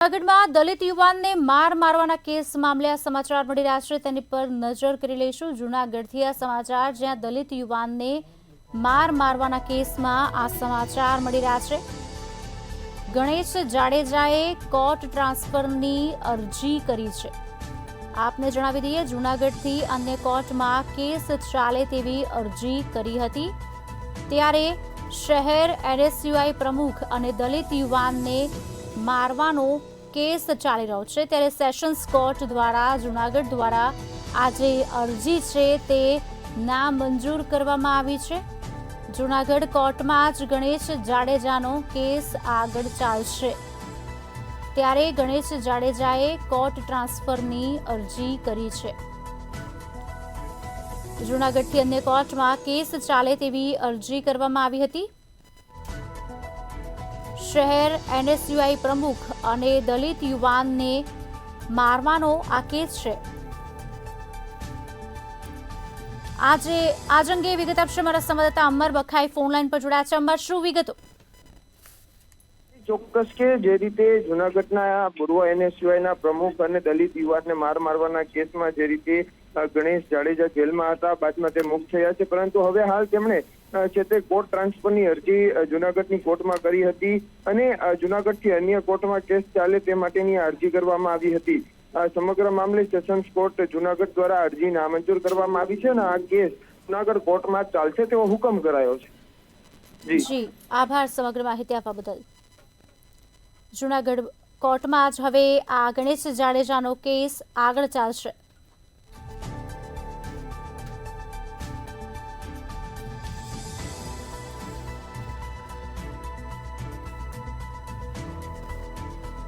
જૂનાગઢમાં દલિત યુવાનને માર મારવાના કેસ મામલે આ સમાચાર મળી રહ્યા છે, તેની પર નજર કરી લઈશું। જૂનાગઢથી આ સમાચાર, જ્યાં દલિત યુવાનને માર મારવાના કેસમાં આ સમાચાર મળી રહ્યા છે। ગણેશ જાડેજાએ કોર્ટ ટ્રાન્સફરની અરજી કરી છે। આપને જણાવી દઈએ, જૂનાગઢથી અન્ય કોર્ટમાં કેસ ચાલે તેવી અરજી કરી હતી, ત્યારે શહેર એનએસયુઆઈ પ્રમુખ અને દલિત યુવાનને મારવાનો કેસ ચાલી રહ્યો છે, ત્યારે સેશન્સ કોર્ટ દ્વારા જૂનાગઢ દ્વારા આ જે અરજી છે તે નામંજૂર કરવામાં આવી છે। જૂનાગઢ કોર્ટમાં જ ગણેશ જાડેજાનો કેસ આગળ ચાલશે, ત્યારે ગણેશ જાડેજાએ કોર્ટ ટ્રાન્સફરની અરજી કરી છે। જૂનાગઢથી અન્ય કોર્ટમાં કેસ ચાલે તેવી અરજી કરવામાં આવી હતી। શહેર એનએસયુઆઈ પ્રમુખ અને દલિત યુવાનને મારવાનો આ કેસ છે। આજ અંગે વિગત આપશે મારા સંવાદદાતા અમર બખાઈ ફોન લાઈન પર જોડાયા છે। અમર, શું વિગતો? ચોક્કસ કે જે રીતે જૂનાગઢના પૂર્વ એનએસયુઆઈના પ્રમુખ અને દલિત યુવાનને મારવાના કેસમાં જે રીતે ગણેશ જાડેજા જેલમાં હતા, બાદમાં તે મુક્ત થયા છે, પરંતુ હવે હાલ તેમણે છે તે કોર્ટ ટ્રાન્સફરની અરજી જૂનાગઢની કોર્ટમાં કરી હતી અને જૂનાગઢથી અન્ય કોર્ટમાં કેસ ચાલે તે માટેની અરજી કરવામાં આવી હતી। સમગ્ર મામલે સેશન્સ કોર્ટ જૂનાગઢ દ્વારા અરજી નામંજૂર કરવામાં આવી છે અને આ કેસ જૂનાગઢ કોર્ટમાં ચાલશે તેવો હુકમ કરાયો છે। જી, આભાર સમગ્ર માહિતી આપવા બદલ। જૂનાગઢ કોર્ટમાં જ હવે આ ગણેશ જાડેજાનો કેસ આગળ ચાલશે।